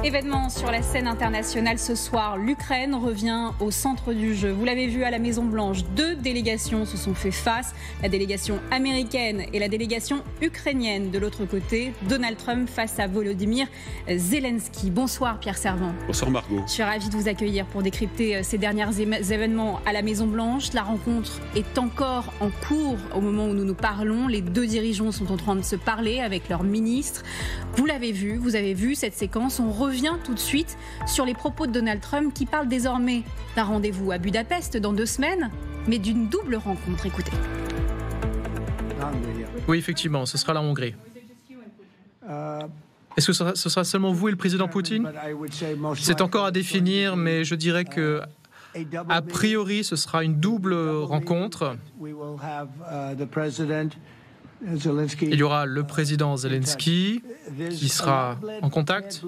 Événement sur la scène internationale ce soir, l'Ukraine revient au centre du jeu. Vous l'avez vu à la Maison-Blanche, 2 délégations se sont fait face, la délégation américaine et la délégation ukrainienne. De l'autre côté, Donald Trump face à Volodymyr Zelensky. Bonsoir Pierre Servan. Bonsoir Margot. Je suis ravie de vous accueillir pour décrypter ces derniers événements à la Maison-Blanche. La rencontre est encore en cours au moment où nous nous parlons. Les 2 dirigeants sont en train de se parler avec leurs ministres. Vous l'avez vu, vous avez vu cette séquence. On revient tout de suite sur les propos de Donald Trump qui parle désormais d'un rendez-vous à Budapest dans 2 semaines, mais d'une double rencontre. Écoutez. Oui, effectivement, ce sera la Hongrie. Est-ce que ce sera seulement vous et le président Poutine ? C'est encore à définir, mais je dirais que, a priori, ce sera une double rencontre. Il y aura le président Zelensky qui sera en contact.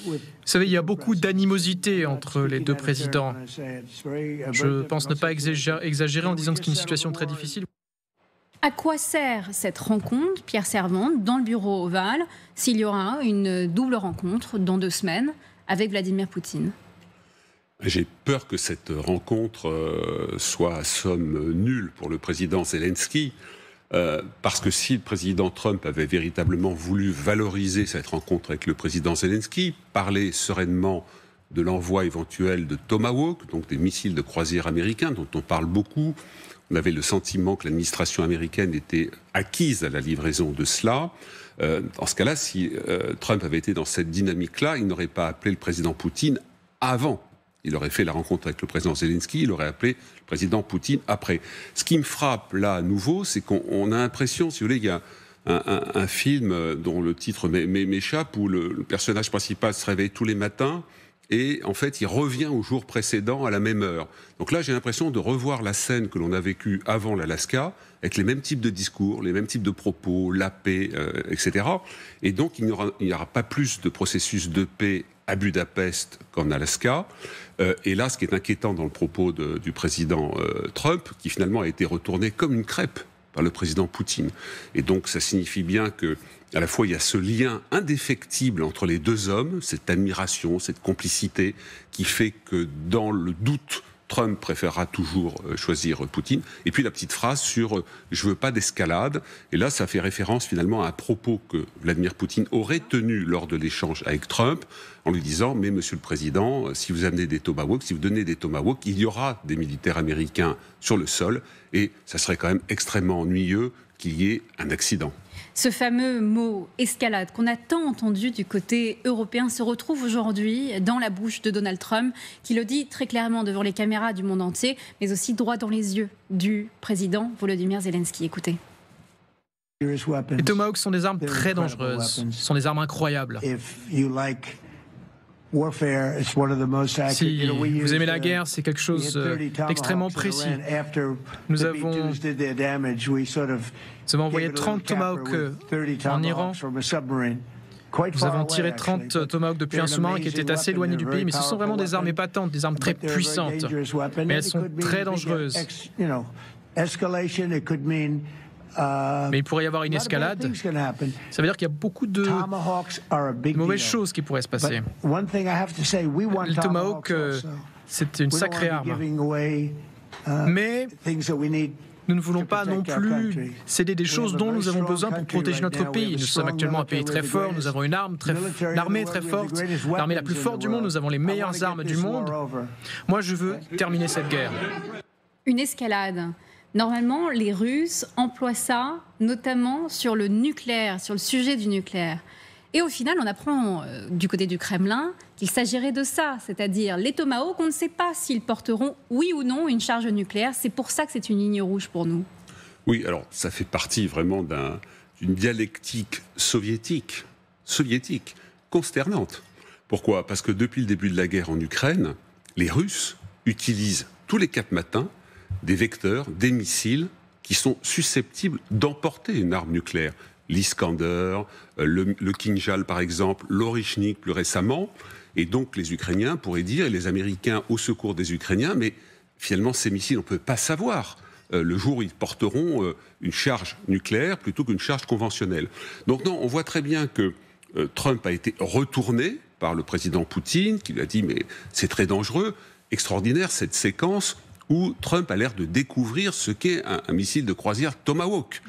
Vous savez, il y a beaucoup d'animosité entre les 2 présidents. Je pense ne pas exagérer en disant que c'est une situation très difficile. À quoi sert cette rencontre, Pierre Servan, dans le bureau ovale, s'il y aura une double rencontre dans 2 semaines avec Vladimir Poutine ? J'ai peur que cette rencontre soit à somme nulle pour le président Zelensky. Parce que si le président Trump avait véritablement voulu valoriser cette rencontre avec le président Zelensky, parler sereinement de l'envoi éventuel de Tomahawk, donc des missiles de croisière américains dont on parle beaucoup, on avait le sentiment que l'administration américaine était acquise à la livraison de cela. Dans ce cas-là, si Trump avait été dans cette dynamique-là, il n'aurait pas appelé le président Poutine avant. Il aurait fait la rencontre avec le président Zelensky, il aurait appelé le président Poutine après. Ce qui me frappe là à nouveau, c'est qu'on a l'impression, si vous voulez, il y a un film dont le titre m'échappe, où le personnage principal se réveille tous les matins et en fait il revient au jour précédent à la même heure. Donc là j'ai l'impression de revoir la scène que l'on a vécue avant l'Alaska, avec les mêmes types de discours, les mêmes types de propos, la paix, etc. Et donc il n'y aura pas plus de processus de paix à Budapest qu'en Alaska. Et là, ce qui est inquiétant dans le propos du président Trump, qui finalement a été retourné comme une crêpe par le président Poutine. Et donc, ça signifie bien que, à la fois, il y a ce lien indéfectible entre les 2 hommes, cette admiration, cette complicité, qui fait que, dans le doute, Trump préférera toujours choisir Poutine. Et puis la petite phrase sur « je veux pas d'escalade ». Et là, ça fait référence finalement à un propos que Vladimir Poutine aurait tenu lors de l'échange avec Trump, en lui disant « mais monsieur le président, si vous amenez des Tomahawks, si vous donnez des Tomahawks, il y aura des militaires américains sur le sol et ça serait quand même extrêmement ennuyeux qu'il y ait un accident ». Ce fameux mot escalade qu'on a tant entendu du côté européen se retrouve aujourd'hui dans la bouche de Donald Trump, qui le dit très clairement devant les caméras du monde entier, mais aussi droit dans les yeux du président Volodymyr Zelensky. Écoutez. Les Tomahawks sont des armes très dangereuses, ce sont des armes incroyables. Si vous aimez la guerre, c'est quelque chose d'extrêmement précis. Nous avons envoyé 30 Tomahawks en Iran. Nous avons tiré 30 Tomahawks depuis un sous-marin qui était assez éloigné du pays, mais ce sont vraiment des armes épatantes, des armes très puissantes. Mais elles sont très dangereuses. Mais il pourrait y avoir une escalade. Ça veut dire qu'il y a beaucoup de mauvaises choses qui pourraient se passer. Le Tomahawk, c'est une sacrée arme. Mais nous ne voulons pas non plus céder des choses dont nous avons besoin pour protéger notre pays. Nous sommes actuellement un pays très fort, nous avons une armée très forte, l'armée la plus forte du monde, nous avons les meilleures armes du monde. Moi, je veux terminer cette guerre. Une escalade. Normalement, les Russes emploient ça, notamment sur le nucléaire, sur le sujet du nucléaire. Et au final, on apprend du côté du Kremlin qu'il s'agirait de ça, c'est-à-dire les Tomahawks, on ne sait pas s'ils porteront, oui ou non, une charge nucléaire. C'est pour ça que c'est une ligne rouge pour nous. Oui, alors ça fait partie vraiment d'une dialectique soviétique, consternante. Pourquoi ? Parce que depuis le début de la guerre en Ukraine, les Russes utilisent tous les 4 matins des vecteurs, des missiles qui sont susceptibles d'emporter une arme nucléaire. L'Iskander, le Kinjal par exemple, l'Orichnik plus récemment. Et donc les Ukrainiens pourraient dire, et les Américains au secours des Ukrainiens, mais finalement ces missiles, on ne peut pas savoir le jour où ils porteront une charge nucléaire plutôt qu'une charge conventionnelle. Donc non, on voit très bien que Trump a été retourné par le président Poutine, qui lui a dit « mais c'est très dangereux ». Extraordinaire cette séquence où Trump a l'air de découvrir ce qu'est un missile de croisière Tomahawk.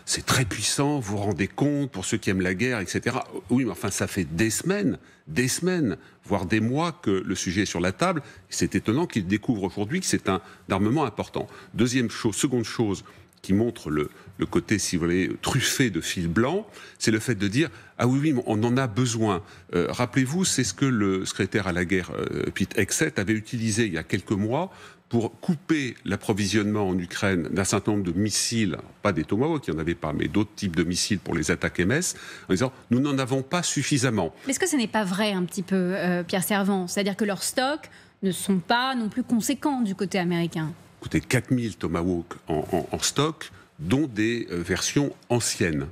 C'est très puissant, vous vous rendez compte, pour ceux qui aiment la guerre, etc. Oui, mais enfin, ça fait des semaines, voire des mois que le sujet est sur la table. C'est étonnant qu'il découvre aujourd'hui que c'est un armement important. Seconde chose qui montre le côté, si vous voulez, truffé de fil blanc, c'est le fait de dire « Ah oui, on en a besoin ». Rappelez-vous, c'est ce que le secrétaire à la guerre, Pete Hegseth, avait utilisé il y a quelques mois pour couper l'approvisionnement en Ukraine d'un certain nombre de missiles, pas des Tomahawk, il n'y en avait pas, mais d'autres types de missiles pour les attaques MS, en disant « Nous n'en avons pas suffisamment ». Mais est-ce que ce n'est pas vrai un petit peu, Pierre Servan? C'est-à-dire que leurs stocks ne sont pas non plus conséquents du côté américain? Écoutez, 4000 Tomahawk en stock, dont des versions anciennes.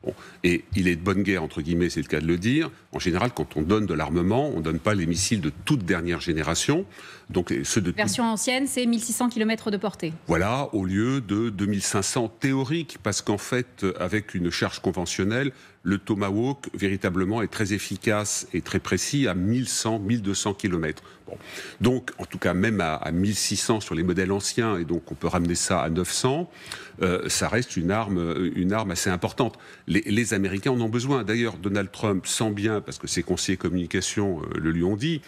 Bon. Et il est de bonne guerre, entre guillemets, c'est le cas de le dire. En général, quand on donne de l'armement, on ne donne pas les missiles de toute dernière génération. Donc, ceux de version ancienne, c'est 1600 km de portée. Voilà, au lieu de 2500 théoriques, parce qu'en fait, avec une charge conventionnelle, le Tomahawk, véritablement, est très efficace et très précis à 1100, 1200 km. Bon. Donc, en tout cas, même à 1600 sur les modèles anciens, et donc on peut ramener ça à 900, ça reste une arme assez importante. Les Américains en ont besoin. D'ailleurs, Donald Trump sent bien, parce que ses conseillers communication le lui ont dit,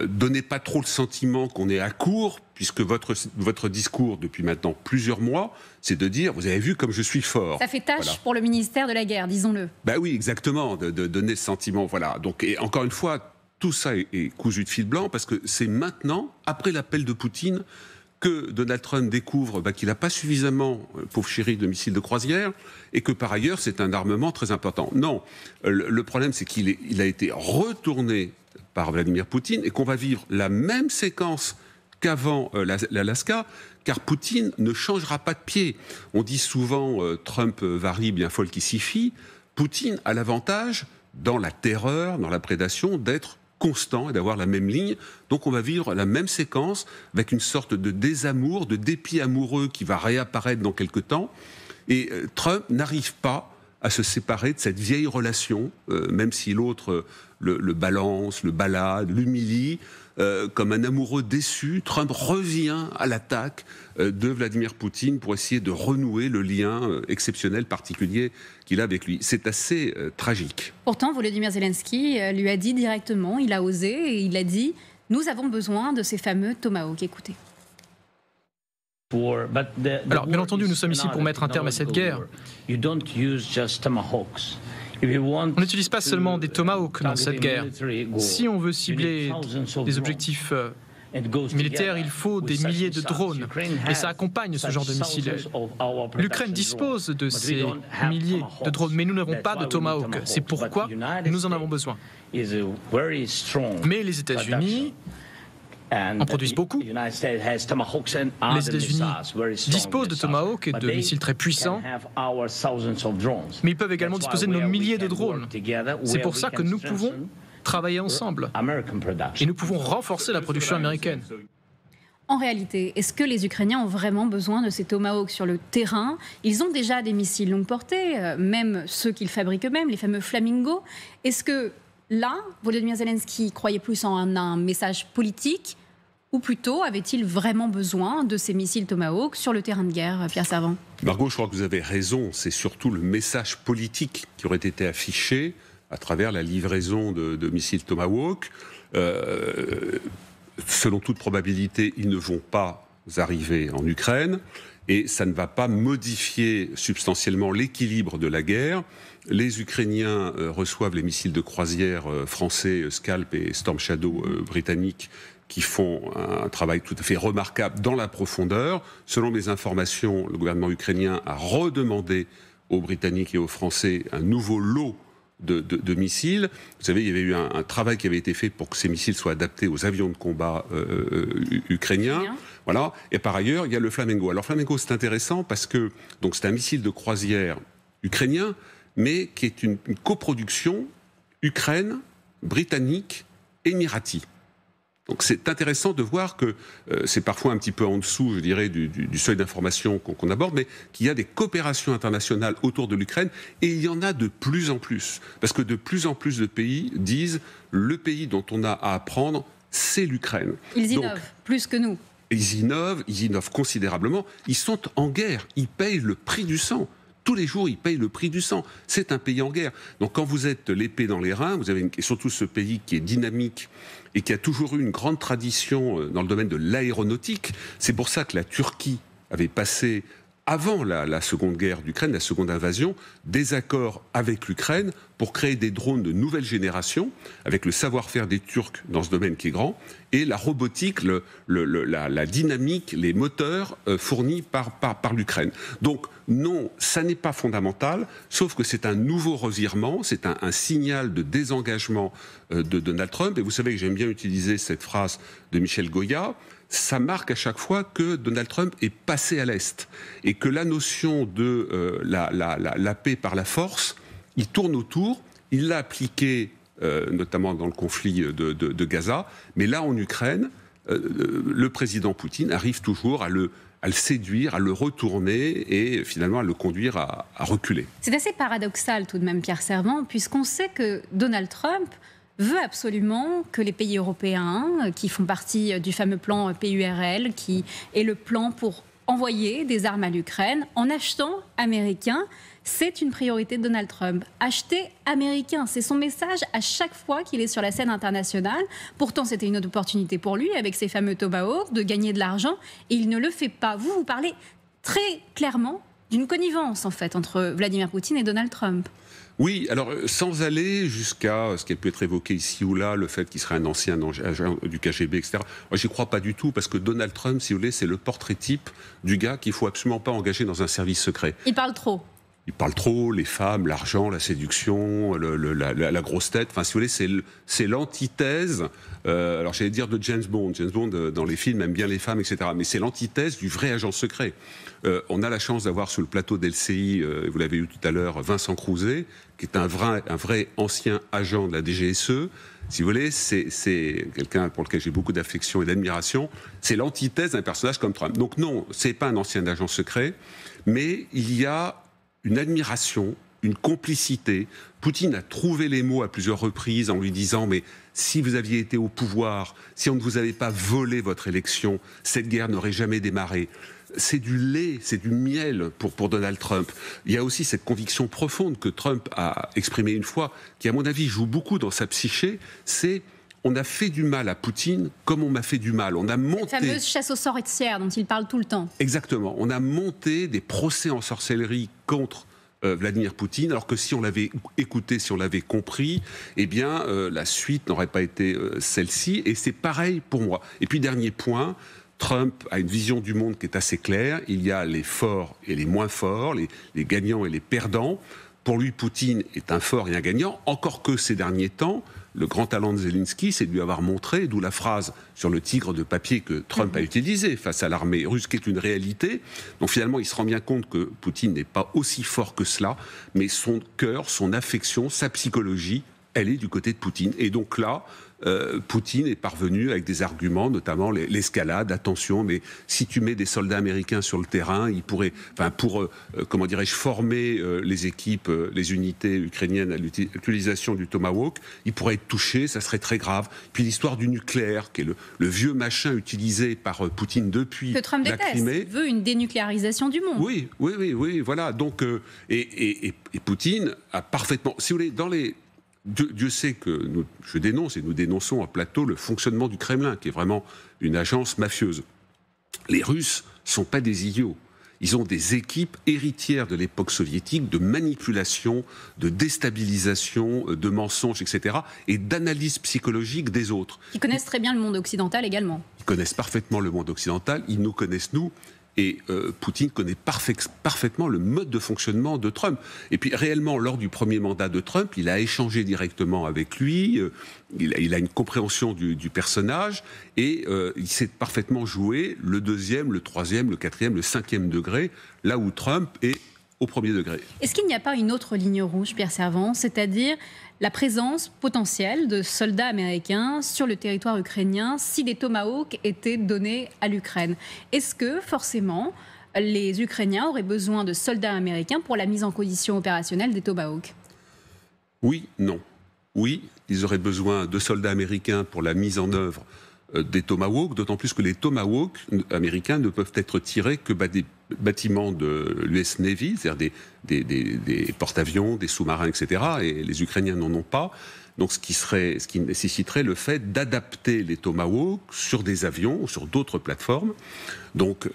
donnez pas trop le sentiment qu'on est à court, puisque votre discours depuis maintenant plusieurs mois, c'est de dire, vous avez vu comme je suis fort. Ça fait tâche pour le ministère de la guerre, disons-le. Ben oui, exactement, de donner ce sentiment. Voilà. Donc, et encore une fois, tout ça est cousu de fil blanc, parce que c'est maintenant, après l'appel de Poutine, que Donald Trump découvre qu'il n'a pas suffisamment, pauvre chéri, de missiles de croisière, et que par ailleurs, c'est un armement très important. Non, le problème, c'est qu'il a été retourné par Vladimir Poutine, et qu'on va vivre la même séquence qu'avant l'Alaska, car Poutine ne changera pas de pied. On dit souvent Trump varie, bien folle qui s'y fie. Poutine a l'avantage, dans la terreur, dans la prédation, d'être constant et d'avoir la même ligne. Donc on va vivre la même séquence avec une sorte de désamour, de dépit amoureux qui va réapparaître dans quelque temps. Et Trump n'arrive pas à se séparer de cette vieille relation, même si l'autre le balance, le balade, l'humilie. Comme un amoureux déçu, Trump revient à l'attaque de Vladimir Poutine pour essayer de renouer le lien exceptionnel, particulier qu'il a avec lui. C'est assez tragique. Pourtant, Volodymyr Zelensky lui a dit directement, il a osé et il a dit « Nous avons besoin de ces fameux Tomahawk ». Écoutez. Alors, bien entendu, nous sommes ici pour mettre un terme à cette guerre. On n'utilise pas seulement des Tomahawks dans cette guerre. Si on veut cibler des objectifs militaires, il faut des milliers de drones. Et ça accompagne ce genre de missiles. L'Ukraine dispose de ces milliers de drones, mais nous n'avons pas de Tomahawk. C'est pourquoi nous en avons besoin. Mais les États-Unis en produisent beaucoup. Les États-Unis disposent de Tomahawk et de missiles très puissants, mais ils peuvent également disposer de nos milliers de drones. C'est pour ça que nous pouvons travailler ensemble et nous pouvons renforcer la production américaine. En réalité, est-ce que les Ukrainiens ont vraiment besoin de ces Tomahawks sur le terrain? Ils ont déjà des missiles longue portée, même ceux qu'ils fabriquent eux-mêmes, les fameux Flamingo. Est-ce que là, Volodymyr Zelensky croyait plus en un message politique, ou plutôt avait-il vraiment besoin de ces missiles Tomahawk sur le terrain de guerre, Pierre Servan? Margot, je crois que vous avez raison. C'est surtout le message politique qui aurait été affiché à travers la livraison de missiles Tomahawk. Selon toute probabilité, ils ne vont pas arriver en Ukraine. Et ça ne va pas modifier substantiellement l'équilibre de la guerre. Les Ukrainiens reçoivent les missiles de croisière français Scalp et Storm Shadow britanniques, qui font un travail tout à fait remarquable dans la profondeur. Selon mes informations, le gouvernement ukrainien a redemandé aux Britanniques et aux Français un nouveau lot de missiles. Vous savez, il y avait eu un travail qui avait été fait pour que ces missiles soient adaptés aux avions de combat ukrainiens. Voilà. Et par ailleurs, il y a le Flamingo. Alors Flamingo, c'est intéressant parce que c'est un missile de croisière ukrainien, mais qui est une coproduction Ukraine, britannique, émirati. Donc c'est intéressant de voir que c'est parfois un petit peu en dessous, je dirais, du seuil d'information qu'on aborde, mais qu'il y a des coopérations internationales autour de l'Ukraine, et il y en a de plus en plus. Parce que de plus en plus de pays disent le pays dont on a à apprendre, c'est l'Ukraine. Ils innovent plus que nous. Ils innovent considérablement. Ils sont en guerre, ils payent le prix du sang. Tous les jours, ils payent le prix du sang. C'est un pays en guerre. Donc quand vous êtes l'épée dans les reins, vous avez surtout ce pays qui est dynamique et qui a toujours eu une grande tradition dans le domaine de l'aéronautique. C'est pour ça que la Turquie avait passé, avant la seconde guerre d'Ukraine, la seconde invasion, des accords avec l'Ukraine pour créer des drones de nouvelle génération, avec le savoir-faire des Turcs dans ce domaine qui est grand, et la robotique, la dynamique, les moteurs fournis par l'Ukraine. Donc non, ça n'est pas fondamental, sauf que c'est un nouveau revirement, c'est un signal de désengagement de Donald Trump. Et vous savez que j'aime bien utiliser cette phrase de Michel Goya. Ça marque à chaque fois que Donald Trump est passé à l'Est et que la notion de la paix par la force, il tourne autour, il l'a appliqué notamment dans le conflit de Gaza, mais là en Ukraine, le président Poutine arrive toujours à le séduire, à le retourner et finalement à le conduire à reculer. C'est assez paradoxal tout de même, Pierre Servan, puisqu'on sait que Donald Trump veut absolument que les pays européens, qui font partie du fameux plan PURL, qui est le plan pour envoyer des armes à l'Ukraine, en achetant américain, c'est une priorité de Donald Trump. Acheter américain, c'est son message à chaque fois qu'il est sur la scène internationale. Pourtant, c'était une autre opportunité pour lui, avec ses fameux Tomahawk, de gagner de l'argent, et il ne le fait pas. Vous parlez très clairement d'une connivence, en fait, entre Vladimir Poutine et Donald Trump. Oui, alors sans aller jusqu'à ce qui a pu être évoqué ici ou là, le fait qu'il serait un ancien agent du KGB, etc. Moi, j'y crois pas du tout, parce que Donald Trump, si vous voulez, c'est le portrait type du gars qu'il faut absolument pas engager dans un service secret. Il parle trop. Il parle trop, les femmes, l'argent, la séduction, la grosse tête. Enfin, si vous voulez, c'est l'antithèse. Alors, j'allais dire de James Bond. James Bond, dans les films, aime bien les femmes, etc. Mais c'est l'antithèse du vrai agent secret. On a la chance d'avoir sur le plateau d'LCI, vous l'avez eu tout à l'heure, Vincent Crouzet, qui est un vrai ancien agent de la DGSE. Si vous voulez, c'est quelqu'un pour lequel j'ai beaucoup d'affection et d'admiration. C'est l'antithèse d'un personnage comme Trump. Donc non, c'est pas un ancien agent secret, mais il y a une admiration, une complicité. Poutine a trouvé les mots à plusieurs reprises en lui disant « mais si vous aviez été au pouvoir, si on ne vous avait pas volé votre élection, cette guerre n'aurait jamais démarré ». C'est du lait, c'est du miel pour Donald Trump. Il y a aussi cette conviction profonde que Trump a exprimée une fois, qui à mon avis joue beaucoup dans sa psyché, c'est on a fait du mal à Poutine comme on m'a fait du mal. On a monté... La fameuse chasse aux sorcières dont il parle tout le temps. Exactement. On a monté des procès en sorcellerie contre Vladimir Poutine, alors que si on l'avait écouté, si on l'avait compris, eh bien, la suite n'aurait pas été celle-ci. Et c'est pareil pour moi. Et puis, dernier point, Trump a une vision du monde qui est assez claire. Il y a les forts et les moins forts, les gagnants et les perdants. Pour lui, Poutine est un fort et un gagnant, encore que ces derniers temps, le grand talent de Zelensky, c'est de lui avoir montré, d'où la phrase sur le tigre de papier que Trump a utilisée face à l'armée russe, qui est une réalité. Donc finalement, il se rend bien compte que Poutine n'est pas aussi fort que cela, mais son cœur, son affection, sa psychologie, elle est du côté de Poutine. Et donc là, Poutine est parvenu avec des arguments, notamment l'escalade. Attention, mais si tu mets des soldats américains sur le terrain, ils pourraient, comment dirais-je, former les équipes, les unités ukrainiennes à l'utilisation du Tomahawk, ils pourraient être touchés, ça serait très grave. Puis l'histoire du nucléaire, qui est le vieux machin utilisé par Poutine depuis la Crimée. Que Trump déteste, il veut une dénucléarisation du monde. Oui, voilà. Donc, et Poutine a parfaitement, si vous voulez, dans les... Dieu sait que je dénonce et nous dénonçons à plateau le fonctionnement du Kremlin, qui est vraiment une agence mafieuse. Les Russes ne sont pas des idiots. Ils ont des équipes héritières de l'époque soviétique de manipulation, de déstabilisation, de mensonges, etc. et d'analyse psychologique des autres. Ils connaissent très bien le monde occidental également. Ils connaissent parfaitement le monde occidental, ils nous connaissent nous. Et Poutine connaît parfaitement le mode de fonctionnement de Trump. Et puis réellement, lors du premier mandat de Trump, il a échangé directement avec lui, il a une compréhension du personnage, et il sait parfaitement jouer le deuxième, le troisième, le quatrième, le cinquième degré, là où Trump est au premier degré. Est-ce qu'il n'y a pas une autre ligne rouge, Pierre Servan, c'est-à-dire la présence potentielle de soldats américains sur le territoire ukrainien si des Tomahawks étaient donnés à l'Ukraine? Est-ce que, forcément, les Ukrainiens auraient besoin de soldats américains pour la mise en condition opérationnelle des Tomahawks? Oui, non. Oui, ils auraient besoin de soldats américains pour la mise en œuvre des Tomahawks, d'autant plus que les Tomahawks américains ne peuvent être tirés que des bâtiments de l'US Navy, c'est-à-dire des porte-avions, des sous-marins, etc. Et les Ukrainiens n'en ont pas. Donc ce qui nécessiterait le fait d'adapter les Tomahawks sur des avions ou sur d'autres plateformes. Donc,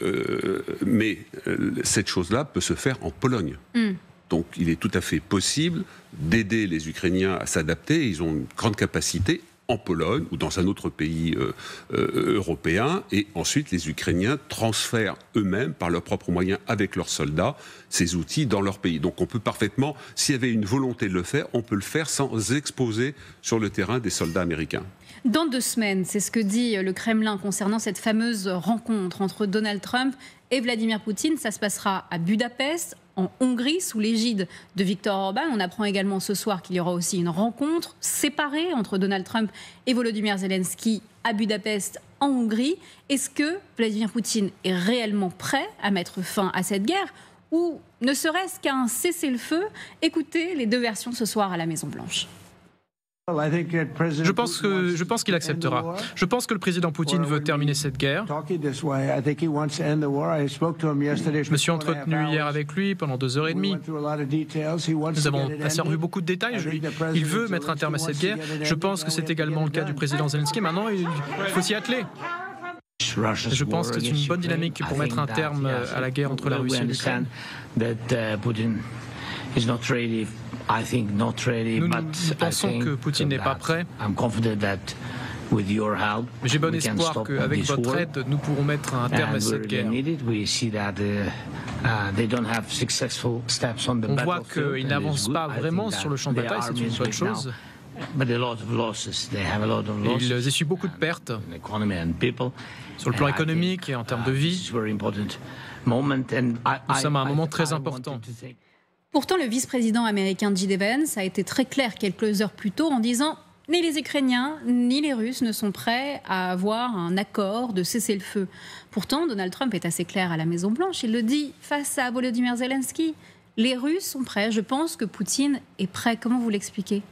mais cette chose-là peut se faire en Pologne. Donc il est tout à fait possible d'aider les Ukrainiens à s'adapter. Ils ont une grande capacité en Pologne ou dans un autre pays européen, et ensuite les Ukrainiens transfèrent eux-mêmes, par leurs propres moyens, avec leurs soldats, ces outils dans leur pays. Donc on peut parfaitement, s'il y avait une volonté de le faire, on peut le faire sans exposer sur le terrain des soldats américains. Dans 2 semaines, c'est ce que dit le Kremlin concernant cette fameuse rencontre entre Donald Trump et Vladimir Poutine. Ça se passera à Budapest, en Hongrie, sous l'égide de Viktor Orban. On apprend également ce soir qu'il y aura aussi une rencontre séparée entre Donald Trump et Volodymyr Zelensky à Budapest, en Hongrie. Est-ce que Vladimir Poutine est réellement prêt à mettre fin à cette guerre, ou ne serait-ce qu'à un cessez-le-feu? Écoutez les 2 versions ce soir à la Maison-Blanche. Je pense qu'il acceptera. Je pense que le président Poutine veut terminer cette guerre. Je me suis entretenu hier avec lui pendant 2h30. Nous avons revu beaucoup de détails. Il veut mettre un terme à cette guerre. Je pense que c'est également le cas du président Zelensky. Maintenant, il faut s'y atteler. Je pense que c'est une bonne dynamique pour mettre un terme à la guerre entre la Russie et l'Ukraine. Nous pensons que Poutine n'est pas prêt. Mais j'ai bon espoir qu'avec votre aide, nous pourrons mettre un terme à cette guerre. On voit qu'ils n'avancent pas vraiment sur le champ de bataille, c'est une bonne chose. Ils essuient beaucoup de pertes sur le plan économique et en termes de vie. Nous sommes à un moment très important. Pourtant, le vice-président américain J.D. Vance a été très clair quelques heures plus tôt en disant « Ni les Ukrainiens ni les Russes ne sont prêts à avoir un accord de cessez-le-feu ». Pourtant, Donald Trump est assez clair à la Maison-Blanche. Il le dit face à Volodymyr Zelensky. Les Russes sont prêts. Je pense que Poutine est prêt. Comment vous l'expliquez ?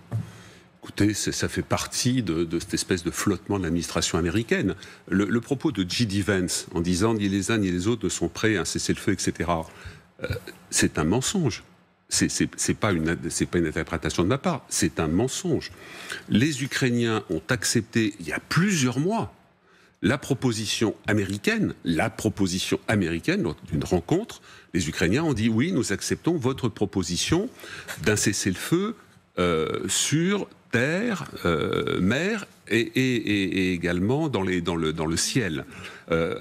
Écoutez, ça fait partie de cette espèce de flottement de l'administration américaine. Le propos de J.D. Vance en disant « ni les uns ni les autres ne sont prêts à un cessez-le-feu, etc. », c'est un mensonge. C'est pas une interprétation de ma part, c'est un mensonge. Les Ukrainiens ont accepté, il y a plusieurs mois, la proposition américaine d'une rencontre. Les Ukrainiens ont dit oui, nous acceptons votre proposition d'un cessez-le-feu sur terre, mer et également dans le ciel.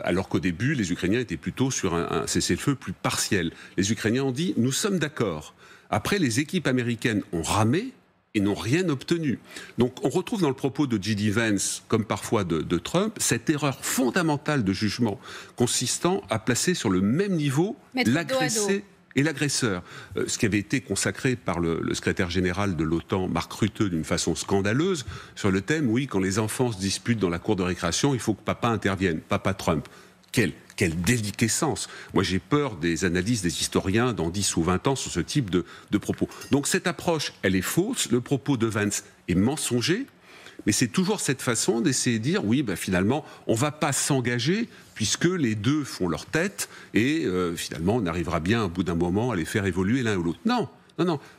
Alors qu'au début, les Ukrainiens étaient plutôt sur un cessez-le-feu plus partiel. Les Ukrainiens ont dit nous sommes d'accord. Après, les équipes américaines ont ramé et n'ont rien obtenu. Donc on retrouve dans le propos de J.D. Vance, comme parfois de Trump, cette erreur fondamentale de jugement consistant à placer sur le même niveau l'agressé et l'agresseur. Ce qui avait été consacré par le secrétaire général de l'OTAN, Mark Rutte, d'une façon scandaleuse, sur le thème, oui, quand les enfants se disputent dans la cour de récréation, il faut que papa intervienne, papa Trump. Quelle déliquescence. Moi, j'ai peur des analyses des historiens dans 10 ou 20 ans sur ce type de propos. Donc cette approche, elle est fausse. Le propos de Vance est mensonger. Mais c'est toujours cette façon d'essayer de dire, oui, finalement, on ne va pas s'engager puisque les deux font leur tête et finalement, on arrivera bien, au bout d'un moment, à les faire évoluer l'un ou l'autre. Non.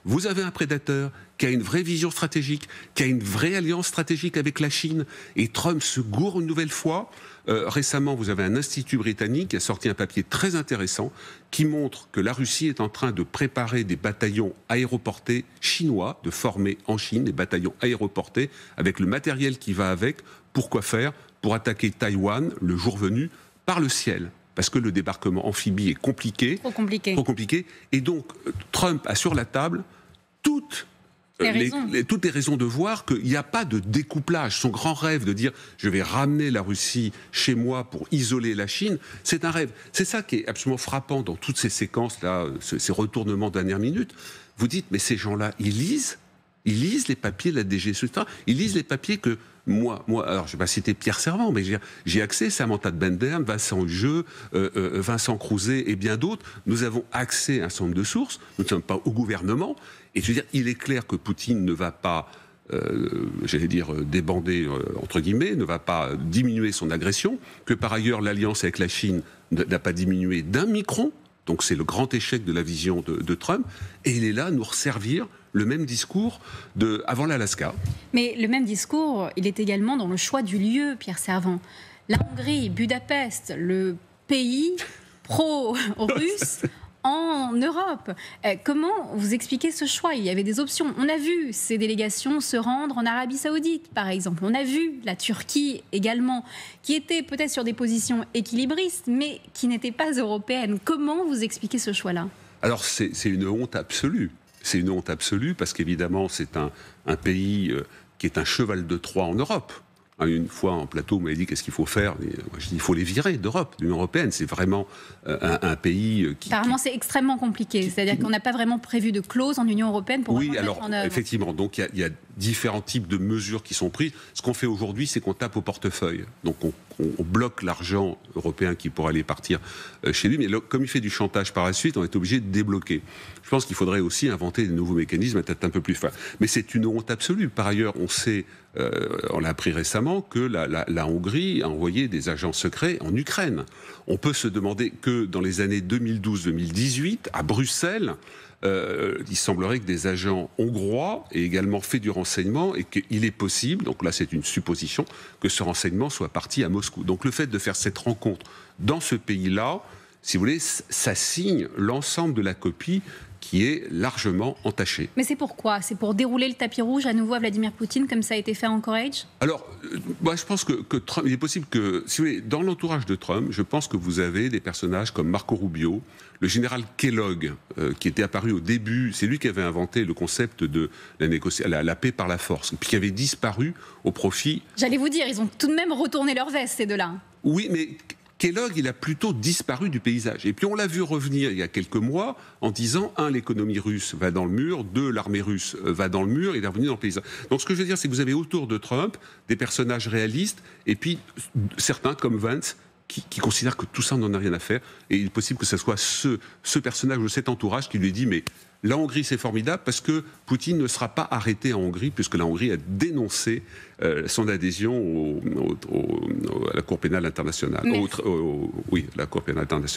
Vous avez un prédateur qui a une vraie vision stratégique, qui a une vraie alliance stratégique avec la Chine. Et Trump se gourre une nouvelle fois. Récemment, vous avez un institut britannique qui a sorti un papier très intéressant qui montre que la Russie est en train de préparer des bataillons aéroportés chinois, de former en Chine des bataillons aéroportés avec le matériel qui va avec. Pourquoi faire ? Pour attaquer Taïwan le jour venu par le ciel. Parce que le débarquement amphibie est compliqué. Trop compliqué. Et donc, Trump a sur la table toute toutes les raisons de voir qu'il n'y a pas de découplage. Son grand rêve de dire je vais ramener la Russie chez moi pour isoler la Chine, c'est un rêve. C'est ça qui est absolument frappant dans toutes ces séquences-là, ces retournements de dernière minute. Vous dites, mais ces gens-là, ils lisent les papiers de la DGSE, ils lisent les papiers que moi, alors je ne vais pas citer Pierre Servan, mais j'ai accès, Samantha de Bendern, Vincent Hugeux, Vincent Crouzet et bien d'autres. Nous avons accès à un certain nombre de sources. Nous ne sommes pas au gouvernement. Et je veux dire, il est clair que Poutine ne va pas, débander, entre guillemets, ne va pas diminuer son agression, que par ailleurs l'alliance avec la Chine n'a pas diminué d'un micron. Donc c'est le grand échec de la vision de Trump. Et il est là à nous resservir le même discours avant l'Alaska. Mais le même discours, il est également dans le choix du lieu, Pierre Servan. La Hongrie, Budapest, le pays pro-russe en Europe. Comment vous expliquez ce choix? Il y avait des options. On a vu ces délégations se rendre en Arabie Saoudite, par exemple. On a vu la Turquie également, qui était peut-être sur des positions équilibristes, mais qui n'était pas européenne. Comment vous expliquez ce choix-là? Alors, c'est une honte absolue. C'est une honte absolue parce qu'évidemment, c'est un pays qui est un cheval de Troie en Europe. Une fois en plateau, on m'avait dit qu'est-ce qu'il faut faire. Moi, je dis il faut les virer d'Europe, de l'Union européenne. C'est vraiment un pays qui... Apparemment, c'est extrêmement compliqué. C'est-à-dire qu'on n'a pas vraiment prévu de clause en Union européenne pour mettre en œuvre. Effectivement. Donc, il y a différents types de mesures qui sont prises. Ce qu'on fait aujourd'hui, c'est qu'on tape au portefeuille. Donc, on bloque l'argent européen qui pourrait aller partir chez lui. Mais comme il fait du chantage par la suite, on est obligé de débloquer. Je pense qu'il faudrait aussi inventer des nouveaux mécanismes, peut-être un peu plus fins. Mais c'est une honte absolue. Par ailleurs, on sait... on l'a appris récemment que la Hongrie a envoyé des agents secrets en Ukraine. On peut se demander que dans les années 2012-2018, à Bruxelles, il semblerait que des agents hongrois aient également fait du renseignement et qu'il est possible, donc là c'est une supposition, que ce renseignement soit parti à Moscou. Donc le fait de faire cette rencontre dans ce pays-là, si vous voulez, ça signe l'ensemble de la copie qui est largement entachée. Mais c'est pourquoi? C'est pour dérouler le tapis rouge à nouveau à Vladimir Poutine, comme ça a été fait en Courage? Alors, moi, je pense que Trump, il est possible que, si vous voulez, dans l'entourage de Trump, je pense que vous avez des personnages comme Marco Rubio, le général Kellogg, qui était apparu au début, c'est lui qui avait inventé le concept de la paix par la force, puis qui avait disparu au profit... J'allais vous dire, ils ont tout de même retourné leur veste, ces deux-là. Oui, mais... Kellogg, il a plutôt disparu du paysage. Et puis on l'a vu revenir il y a quelques mois en disant, 1, l'économie russe va dans le mur, 2, l'armée russe va dans le mur, il est revenu dans le paysage. Donc ce que je veux dire, c'est que vous avez autour de Trump des personnages réalistes, et puis certains comme Vance, qui considèrent que tout ça, on n'en a rien à faire. Et il est possible que ce soit ce personnage ou cet entourage qui lui dit, mais la Hongrie, c'est formidable parce que Poutine ne sera pas arrêté en Hongrie, puisque la Hongrie a dénoncé son adhésion à la Cour pénale internationale. Oui, la Cour pénale internationale.